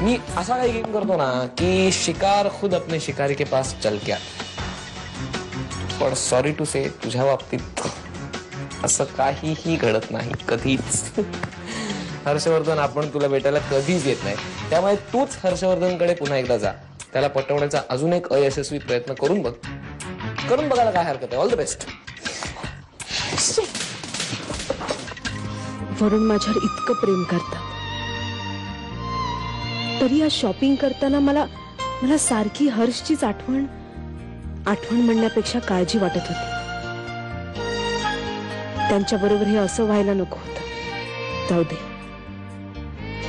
मी असा काही गेम करतो ना की शिकार खुद अपने शिकारी के पास चल के पण सॉरी टू से तुझ्या बाबतीत असं काहीही घडत नाही कधीच. हर्षवर्धन आपण तुला भेटायला कधीच येत नाही, त्यामुळे तूच हर्षवर्धनकडे पुन्हा एकदा जा. त्याला पटवण्याचा अजून एक अयशस्वी प्रयत्न करून बघायला काय हरकत आहे. All the best. वरुण माझ्यावर इतकं प्रेम करतात तरी आज शॉपिंग करताना मला सारखी हर्षचीच आठवण म्हणण्यापेक्षा काळजी वाटत होती. त्यांच्या बरोबर हे असं व्हायला नको होतं. जाऊ दे,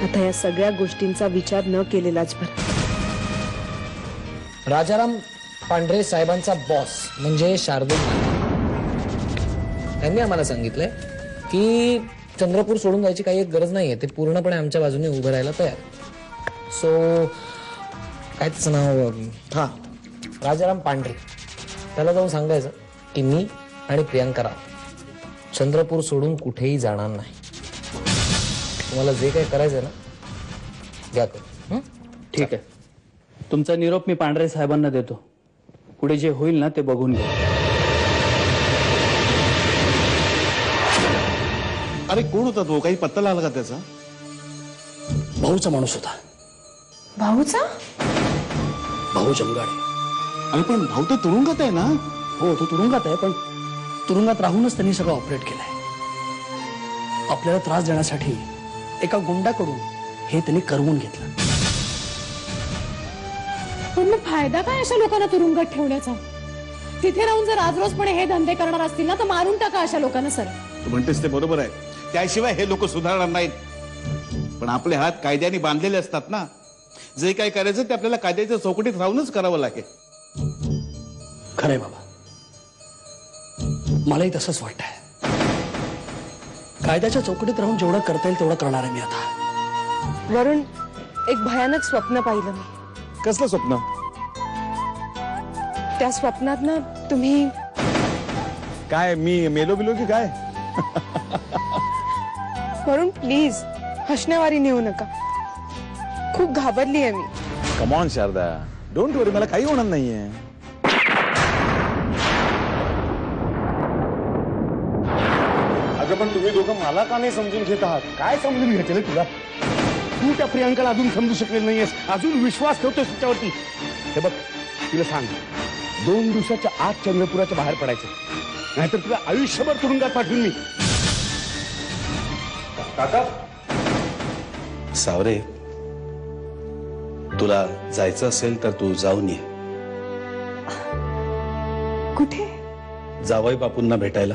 आता या सगळ्या गोष्टींचा विचार न केलेलाच बरा. राजाराम पांढरे साहेबांचा बॉस म्हणजे शार्दूल त्यांनी आम्हाला सांगितलंय की चंद्रपूर सोडून जायची काही एक गरज नाहीये. ते पूर्णपणे आमच्या बाजूने उभं राहायला तयार. सो काय त्याचं नाव, राजाराम पांढरे, त्याला जाऊन सांगायचं की मी आणि प्रियांका राव चंद्रपूर सोडून कुठेही जाणार नाही. तुम्हाला जे काही करायचं ना घ्या करू. ठीक आहे, तुमचा निरोप मी पांढरे साहेबांना देतो. पुढे जे होईल ना ते बघून घ्या. अरे कोण होता तो? काही पत्ता लागला का त्याचा? भाऊचा माणूस होता. भाऊचा? भाऊ जंगाडे. अरे पण भाऊ तर तुरुंगात आहे ना? हो, तो तुरुंगात आहे, पण तुरुंगात राहूनच त्यांनी सगळं ऑपरेट केलंय. आपल्याला त्रास देण्यासाठी एका गुंडाकडून हे त्यांनी करवून घेतलं. पण मग फायदा काय अशा लोकांना तुरुंगात ठेवण्याचा? तिथे राहून जर आज रोजपणे हे धंदे करणार असतील ना तर मारून टाका अशा लोकांना. सर तू म्हणतेस ते बरोबर आहे, त्याशिवाय हे लोक सुधारणार नाहीत. पण आपले हात कायद्याने बांधलेले असतात ना. जे काय करायचं ते आपल्याला कायद्याच्या चौकटीत राहूनच करावं लागेल. खरंय बाबा, मलाही तसंच वाटतंय. कायद्याच्या चौकटीत राहून जेवढं करता येईल तेवढं करणार आहे मी आता. वरुण, एक भयानक स्वप्न पाहिलं मी. कसलं स्वप्न? त्या स्वप्नात ना तुम्ही काय मी मेलो बिलो की काय? वरुण प्लीज हसण्यावारी नेऊ नका. खूप घाबरली आहे मी. कम ऑन शारदा, डोंट वरी, मला काही होणार नाहीये. अगं पण तुम्ही दोघं मला का नाही समजून घेत आहात? काय समजून घेतलं तुला? तू त्या प्रियांकाला अजून समजू शकलेलं नाहीयेस, अजून विश्वास ठेवतोस तिच्यावरती. हे बघ, तिला सांग 2 दिवसाच्या आत चंद्रपुराच्या बाहेर पडायचं, नाहीतर तुला आयुष्यभर तुरुंगात पाठवून मी. काका सावरे, तुला जायचं असेल तर तू जाऊन ये. कुठे? जावई बापूंना भेटायला.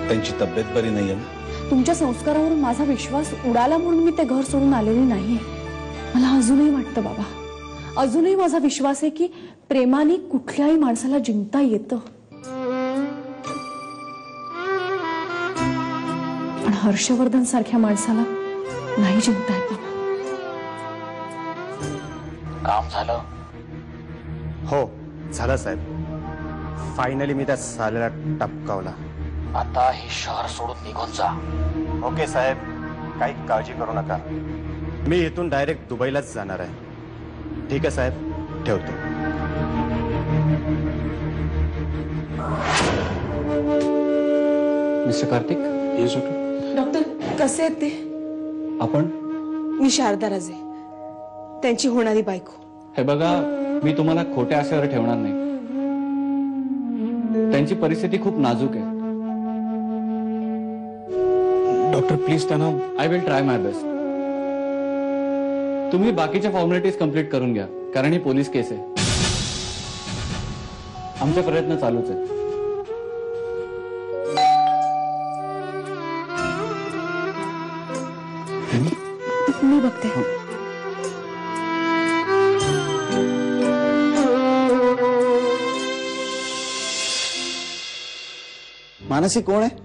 त्यांची तब्येत बरी नाहीये ना. तुमच्या संस्कारावरून माझा विश्वास उडाला म्हणून मी ते घर सोडून आलेली नाहीये. मला अजूनही वाटतं बाबा, अजूनही माझा विश्वास आहे की प्रेमाने कुठल्याही माणसाला जिंकता येतं. पण हर्षवर्धन सारख्या माणसाला नाही जिंकता येत बाबा. काम झालं? हो झालं साहेब. फायनली मी त्या साल्याला टपकावला. आता हे शहर सोडून निघून जा. ओके साहेब, काही काळजी करू नका. मी इथून डायरेक्ट दुबईलाच जाणार आहे. ठीक आहे साहेब, ठेवतो. मिस्टर कार्तिक, येस डॉक्टर कसे आहेत ते? आपण? मी शारदा राजे, त्यांची होणारी बायको. हे बघा, मी तुम्हाला खोट्या आशेवर ठेवणार नाही. त्यांची परिस्थिती खूप नाजूक आहे. डॉक्टर प्लीज त्यांना. I will try my best. तुम्ही बाकीच्या फॉर्मॅलिटीज कंप्लीट करून घ्या, कारण ही पोलीस केस आहे. आमचे प्रयत्न चालूच आहेत. मी बघते. मानसी कोण आहे?